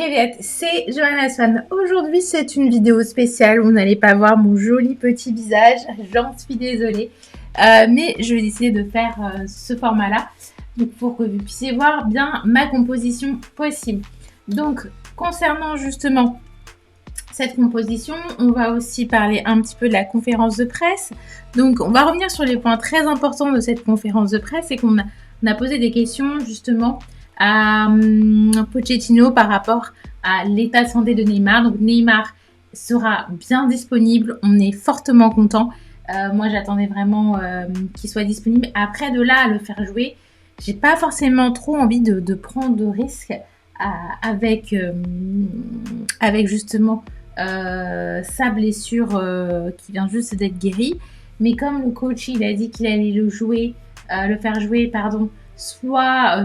Kéviette, c'est Johanna Swan. Aujourd'hui, c'est une vidéo spéciale où vous n'allez pas voir mon joli petit visage. J'en suis désolée. Mais je vais décider de faire ce format-là donc pour que vous puissiez voir bien ma composition possible. Donc, concernant justement cette composition, on va aussi parler un petit peu de la conférence de presse. Donc, on va revenir sur les points très importants de cette conférence de presse et qu'on a posé des questions justement à Pochettino par rapport à l'état de santé de Neymar. Donc Neymar sera bien disponible, on est fortement content. Moi j'attendais vraiment qu'il soit disponible. Après de là à le faire jouer, j'ai pas forcément trop envie de prendre de risques avec justement sa blessure qui vient juste d'être guérie. Mais comme le coach il a dit qu'il allait le faire jouer, soit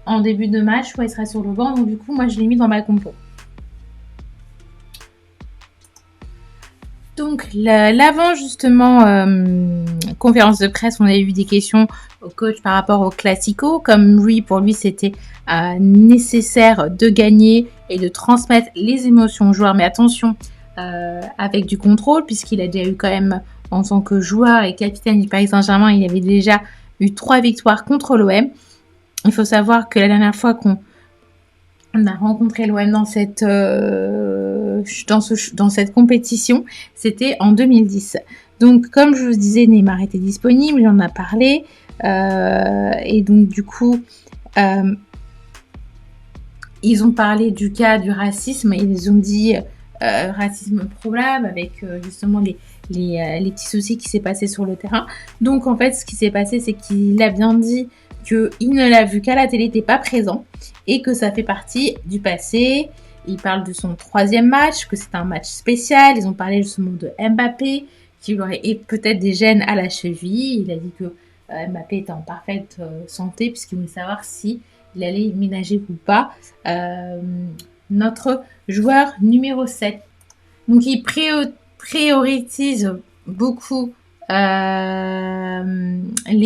en début de match, soit il sera sur le banc. Donc du coup, moi, je l'ai mis dans ma compo. Donc l'avant justement conférence de presse, on a eu des questions au coach par rapport au Classico. Comme pour lui, c'était nécessaire de gagner et de transmettre les émotions aux joueurs. Mais attention, avec du contrôle, puisqu'il a déjà eu quand même, en tant que joueur et capitaine du Paris Saint-Germain, il avait déjà eu 3 victoires contre l'OM. Il faut savoir que la dernière fois qu'on a rencontré l'OM dans cette compétition, c'était en 2010. Donc, comme je vous disais, Neymar était disponible, il en a parlé. Et donc, du coup, ils ont parlé du cas du racisme. Ils ont dit racisme probable avec justement les petits soucis qui s'est passé sur le terrain. Donc, en fait, ce qui s'est passé, c'est qu'il a bien dit qu'il ne l'a vu qu'à la télé, n'était pas présent et que ça fait partie du passé. Il parle de son 3e match, que c'est un match spécial. Ils ont parlé justement de Mbappé, qui aurait peut-être des gènes à la cheville. Il a dit que Mbappé était en parfaite santé puisqu'il voulait savoir si il allait ménager ou pas notre joueur numéro 7. Donc il priorise beaucoup les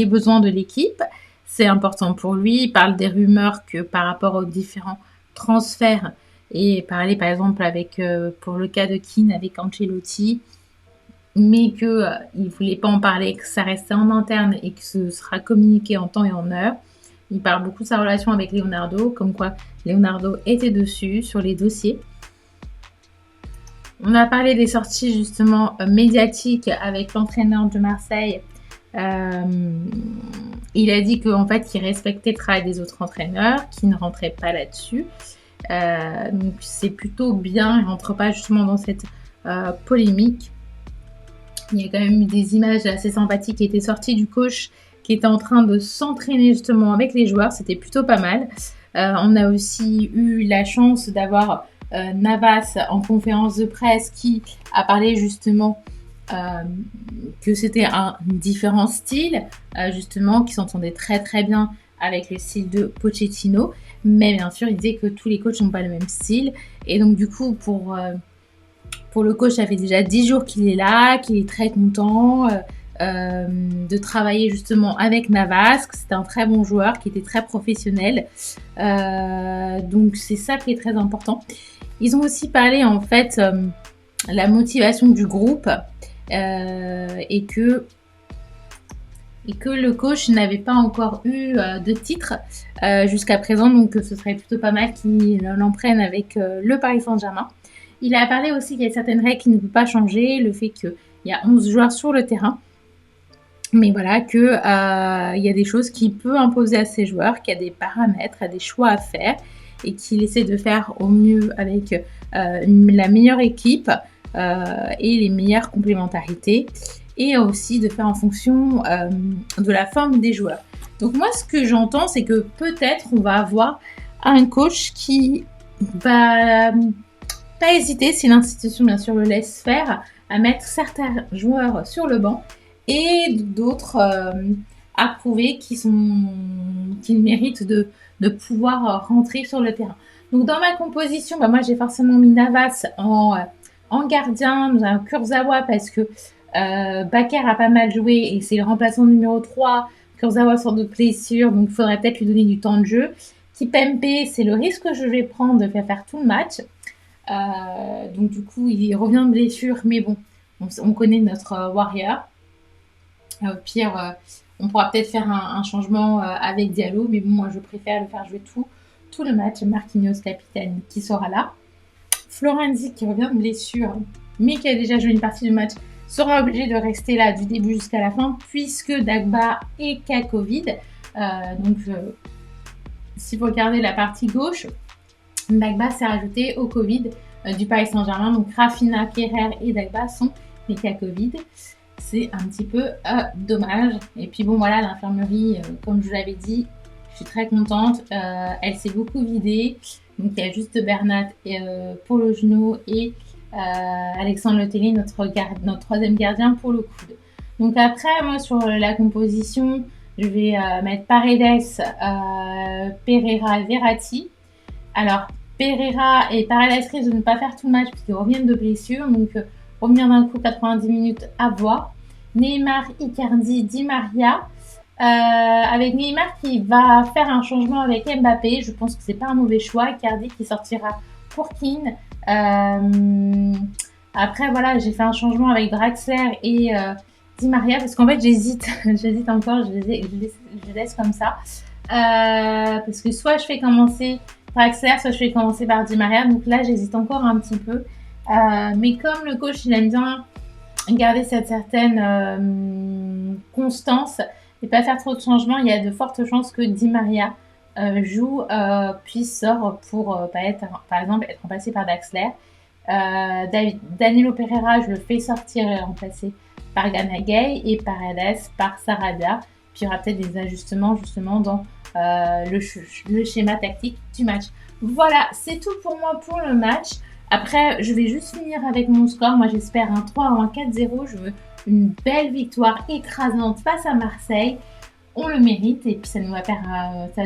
besoins de l'équipe. C'est important pour lui. Il parle des rumeurs que par rapport aux différents transferts et parler par exemple pour le cas de Keane avec Ancelotti, mais que il voulait pas en parler, que ça restait en interne et que ce sera communiqué en temps et en heure. Il parle beaucoup de sa relation avec Leonardo, comme quoi Leonardo était dessus sur les dossiers. On a parlé des sorties justement médiatiques avec l'entraîneur de Marseille. Il a dit qu'en fait, qu'il respectait le travail des autres entraîneurs, qu'il ne rentrait pas là-dessus. Donc c'est plutôt bien, il ne rentre pas justement dans cette polémique. Il y a quand même eu des images assez sympathiques qui étaient sorties du coach qui était en train de s'entraîner justement avec les joueurs. C'était plutôt pas mal. On a aussi eu la chance d'avoir Navas en conférence de presse qui a parlé justement que c'était un différent style, justement, qui s'entendait très très bien avec le style de Pochettino. Mais bien sûr, il disait que tous les coachs n'ont pas le même style. Et donc du coup, pour le coach, ça fait déjà 10 jours qu'il est là, qu'il est très content de travailler justement avec Navas, que c'était un très bon joueur, qui était très professionnel. Donc c'est ça qui est très important. Ils ont aussi parlé en fait la motivation du groupe et que le coach n'avait pas encore eu de titre jusqu'à présent, donc ce serait plutôt pas mal qu'il l'en prenne avec le Paris Saint-Germain. Il a parlé aussi qu'il y a certaines règles qui ne peuvent pas changer, le fait qu'il y a 11 joueurs sur le terrain, mais voilà, qu'il y a des choses qu'il peut imposer à ses joueurs, qu'il y a des paramètres, des choix à faire, et qu'il essaie de faire au mieux avec la meilleure équipe et les meilleures complémentarités, et aussi de faire en fonction de la forme des joueurs. Donc moi, ce que j'entends, c'est que peut-être on va avoir un coach qui va pas hésiter, si l'institution bien sûr le laisse faire, à mettre certains joueurs sur le banc et d'autres à prouver qu'ils méritent de pouvoir rentrer sur le terrain. Donc dans ma composition, moi j'ai forcément mis Navas en gardien, dans un Kurzawa parce que Bakker a pas mal joué et c'est le remplaçant numéro 3. Kurzawa sort de blessure, donc il faudrait peut-être lui donner du temps de jeu. Kipembe, c'est le risque que je vais prendre de faire tout le match. Donc du coup, il revient de blessure, mais bon, on connaît notre Warrior. Au pire, on pourra peut-être faire un changement avec Diallo, mais bon, moi je préfère le faire jouer tout le match. Marquinhos, capitaine, qui sera là. Florenzi, qui revient de blessure, mais qui a déjà joué une partie du match, sera obligé de rester là du début jusqu'à la fin, puisque Dagba est qu'à Covid. Donc, si vous regardez la partie gauche, Dagba s'est rajouté au Covid du Paris Saint-Germain. Donc, Rafinha, Kerrer et Dagba sont les cas Covid. C'est un petit peu dommage. Et puis bon, voilà, l'infirmerie, comme je vous l'avais dit, je suis très contente. Elle s'est beaucoup vidée. Donc il y a juste Bernat pour le genou et Alexandre Letellier, notre troisième gardien pour le coude. Donc après, moi sur la composition, je vais mettre Paredes, Pereira et Verratti. Alors Pereira et Paredes risquent de ne pas faire tout le match puisqu'ils reviennent de blessure. Donc revenir d'un coup 90 minutes à voir. Neymar, Icardi, Di Maria. Avec Neymar qui va faire un changement avec Mbappé. Je pense que c'est pas un mauvais choix. Icardi qui sortira pour Keane. Après, voilà, j'ai fait un changement avec Draxler et Di Maria parce qu'en fait, j'hésite. J'hésite encore. Je laisse comme ça. Parce que soit je fais commencer Draxler, soit je fais commencer par Di Maria. Donc là, j'hésite encore un petit peu. Mais comme le coach, il aime bien garder cette certaine constance et pas faire trop de changements, il y a de fortes chances que Di Maria joue puis sort pour pas être, par exemple, être remplacé par Draxler. Danilo Pereira, je le fais sortir et remplacer par Gana Gueye et Paredes par Sarabia. Puis il y aura peut-être des ajustements justement dans le schéma tactique du match. Voilà, c'est tout pour moi pour le match. Après, je vais juste finir avec mon score. Moi, j'espère un 3 ou un 4-0. Je veux une belle victoire écrasante face à Marseille. On le mérite et puis ça va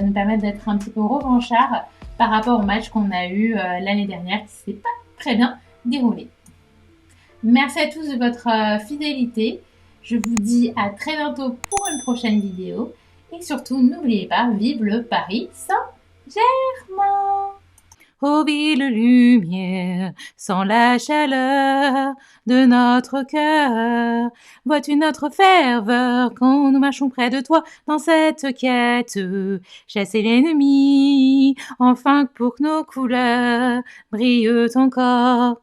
nous permettre d'être un petit peu revanchard par rapport au match qu'on a eu l'année dernière qui s'est pas très bien déroulé. Merci à tous de votre fidélité. Je vous dis à très bientôt pour une prochaine vidéo. Et surtout, n'oubliez pas, vive le Paris Saint-Germain! Ô ville lumière, sans la chaleur de notre cœur, vois-tu notre ferveur quand nous marchons près de toi dans cette quête, chasser l'ennemi, enfin pour que nos couleurs brillent encore.